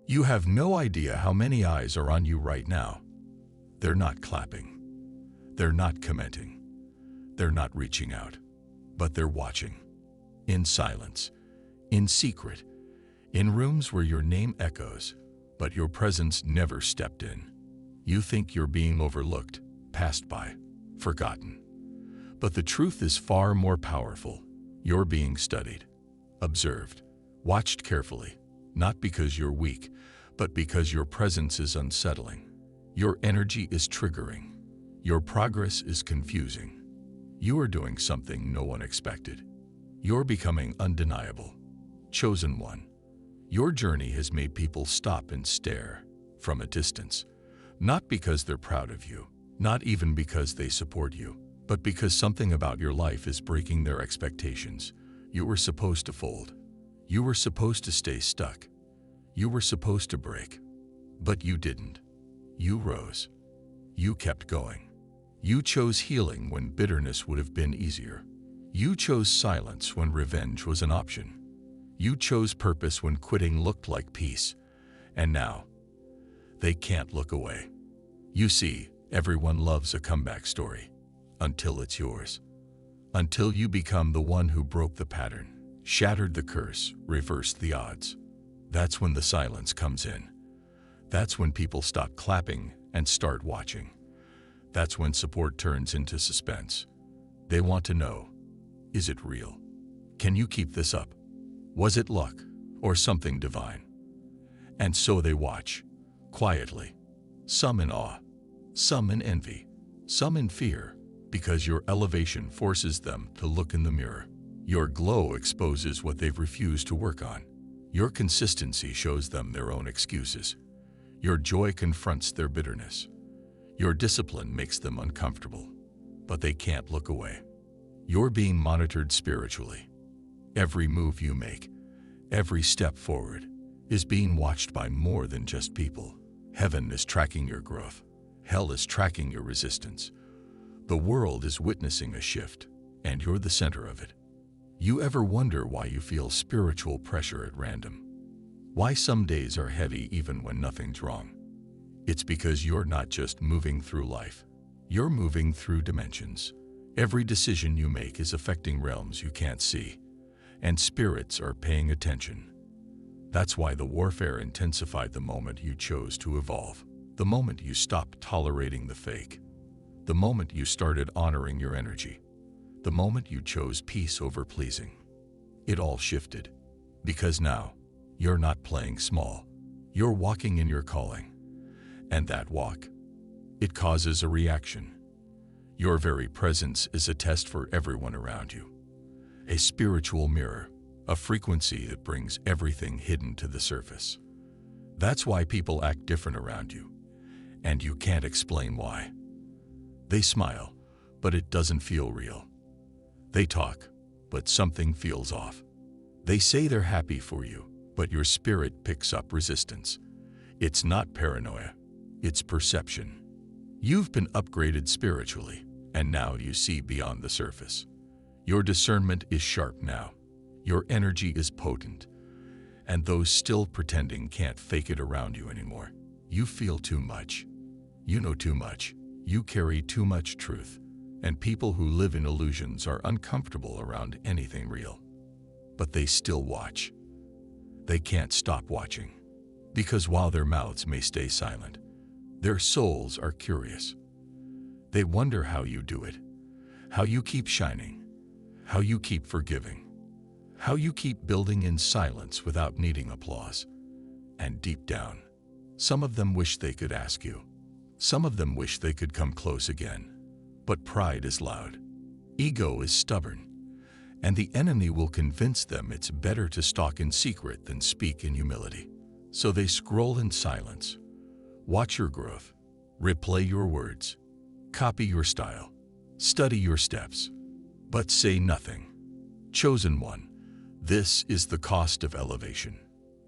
You have no idea how many eyes are on you right now. They're not clapping. They're not commenting. They're not reaching out. But they're watching. In silence. In secret. In rooms where your name echoes, but your presence never stepped in. You think you're being overlooked, passed by, forgotten. But the truth is far more powerful. You're being studied, observed, watched carefully, not because you're weak, but because your presence is unsettling. Your energy is triggering. Your progress is confusing. You are doing something no one expected. You're becoming undeniable. Chosen one. Your journey has made people stop and stare from a distance, not because they're proud of you, not even because they support you, but because something about your life is breaking their expectations. You were supposed to fold. You were supposed to stay stuck. You were supposed to break. But you didn't. You rose. You kept going. You chose healing when bitterness would have been easier. You chose silence when revenge was an option. You chose purpose when quitting looked like peace. And now, they can't look away. You see, everyone loves a comeback story. Until it's yours. Until you become the one who broke the pattern, shattered the curse, reversed the odds. That's when the silence comes in. That's when people stop clapping and start watching. That's when support turns into suspense. They want to know, is it real? Can you keep this up? Was it luck or something divine? And so they watch, quietly, some in awe, some in envy, some in fear, because your elevation forces them to look in the mirror. Your glow exposes what they've refused to work on. Your consistency shows them their own excuses. Your joy confronts their bitterness. Your discipline makes them uncomfortable, but they can't look away. You're being monitored spiritually. Every move you make, every step forward, is being watched by more than just people. Heaven is tracking your growth. Hell is tracking your resistance. The world is witnessing a shift, and you're the center of it. You ever wonder why you feel spiritual pressure at random? Why some days are heavy even when nothing's wrong? It's because you're not just moving through life. You're moving through dimensions. Every decision you make is affecting realms you can't see, and spirits are paying attention. That's why the warfare intensified the moment you chose to evolve, the moment you stopped tolerating the fake, the moment you started honoring your energy, the moment you chose peace over pleasing. It all shifted, because now, you're not playing small. You're walking in your calling. And that walk, it causes a reaction. Your very presence is a test for everyone around you. A spiritual mirror, a frequency that brings everything hidden to the surface. That's why people act different around you, and you can't explain why. They smile, but it doesn't feel real. They talk, but something feels off. They say they're happy for you, but your spirit picks up resistance. It's not paranoia, it's perception. You've been upgraded spiritually, and now you see beyond the surface. Your discernment is sharp now. Your energy is potent, and those still pretending can't fake it around you anymore. You feel too much. You know too much. You carry too much truth, and people who live in illusions are uncomfortable around anything real. But they still watch. They can't stop watching, because while their mouths may stay silent, their souls are curious. They wonder how you do it, how you keep shining, how you keep forgiving, how you keep building in silence without needing applause. And deep down, some of them wish they could ask you. Some of them wish they could come close again. But pride is loud. Ego is stubborn. And the enemy will convince them it's better to stalk in secret than speak in humility. So they scroll in silence. Watch your growth. Replay your words. Copy your style. Study your steps. But say nothing. Chosen one, this is the cost of elevation.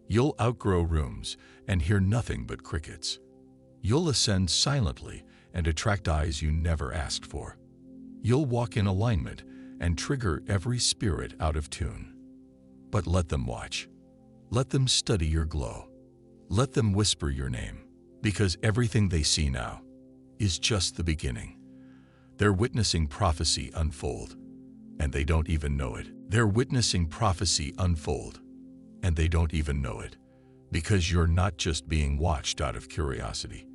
You'll outgrow rooms and hear nothing but crickets. You'll ascend silently and attract eyes you never asked for. You'll walk in alignment and trigger every spirit out of tune. But let them watch. Let them study your glow. Let them whisper your name, because everything they see now is just the beginning. They're witnessing prophecy unfold, and they don't even know it. They're witnessing prophecy unfold, and they don't even know it, because you're not just being watched out of curiosity.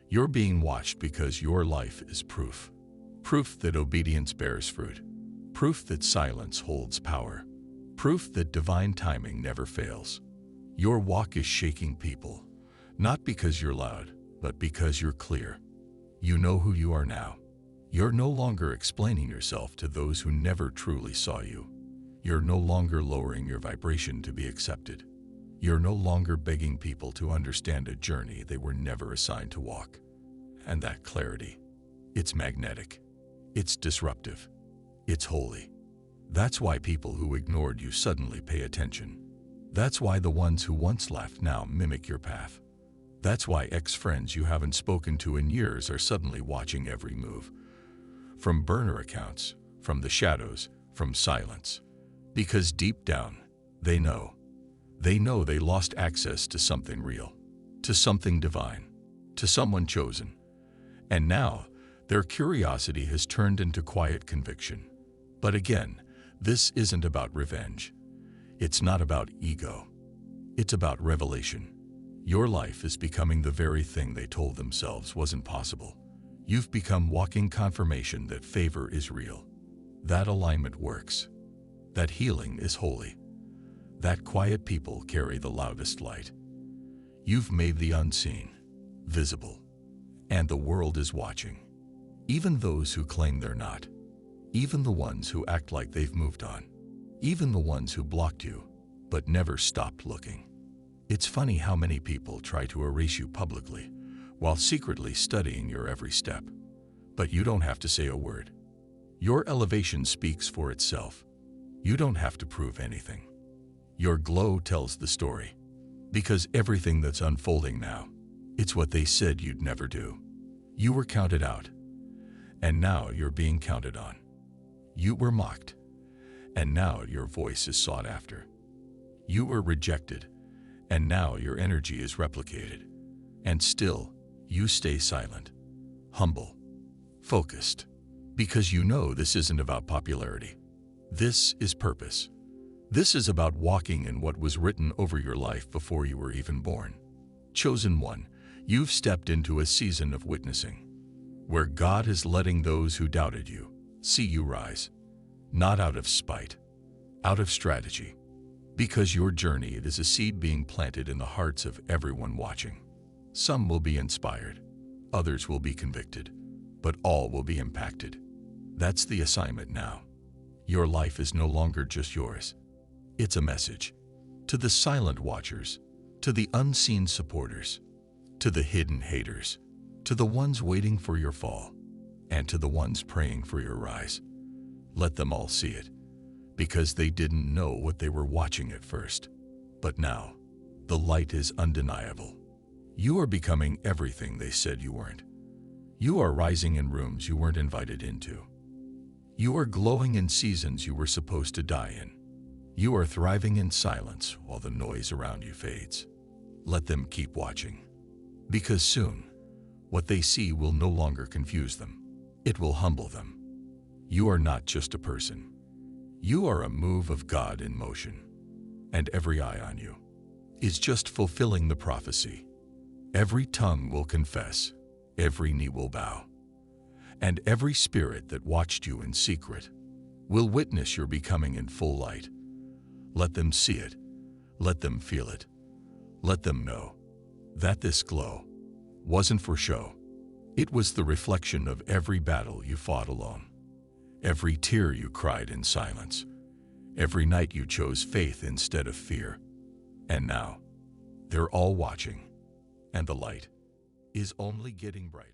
You're being watched because your life is proof. Proof that obedience bears fruit. Proof that silence holds power. Proof that divine timing never fails. Your walk is shaking people, not because you're loud, but because you're clear. You know who you are now. You're no longer explaining yourself to those who never truly saw you. You're no longer lowering your vibration to be accepted. You're no longer begging people to understand a journey they were never assigned to walk. And that clarity, it's magnetic. It's disruptive. It's holy. That's why people who ignored you suddenly pay attention. That's why the ones who once laughed now mimic your path. That's why ex-friends you haven't spoken to in years are suddenly watching every move. From burner accounts, from the shadows, from silence. Because deep down, they know. They know they lost access to something real, to something divine, to someone chosen. And now, their curiosity has turned into quiet conviction. But again, this isn't about revenge. It's not about ego. It's about revelation. Your life is becoming the very thing they told themselves wasn't possible. You've become walking confirmation that favor is real, that alignment works, that healing is holy, that quiet people carry the loudest light. You've made the unseen visible, and the world is watching. Even those who claim they're not. Even the ones who act like they've moved on. Even the ones who blocked you, but never stopped looking. It's funny how many people try to erase you publicly, while secretly studying your every step. But you don't have to say a word. Your elevation speaks for itself. You don't have to prove anything. Your glow tells the story. Because everything that's unfolding now, it's what they said you'd never do. You were counted out, and now you're being counted on. You were mocked, and now your voice is sought after. You were rejected, and now your energy is replicated. And still, you stay silent, humble, focused, because you know this isn't about popularity. This is purpose. This is about walking in what was written over your life before you were even born. Chosen one, you've stepped into a season of witnessing, where God is letting those who doubted you see you rise, not out of spite, out of strategy, because your journey is a seed being planted in the hearts of everyone watching. Some will be inspired, others will be convicted, but all will be impacted. That's the assignment now. Your life is no longer just yours. It's a message to the silent watchers, to the unseen supporters, to the hidden haters, to the ones waiting for your fall, and to the ones praying for your rise. Let them all see it, because they didn't know what they were watching at first. But now, the light is undeniable. You are becoming everything they said you weren't. You are rising in rooms you weren't invited into. You are glowing in seasons you were supposed to die in. You are thriving in silence while the noise around you fades. Let them keep watching, because soon, what they see will no longer confuse them. It will humble them. You are not just a person. You are a move of God in motion, and every eye on you is just fulfilling the prophecy. Every tongue will confess, every knee will bow, and every spirit that watched you in secret will witness your becoming in full light. Let them see it. Let them feel it. Let them know that this glow wasn't for show. It was the reflection of every battle you fought alone, every tear you cried in silence, every night you chose faith instead of fear. And now, they're all watching, and the light is only getting brighter.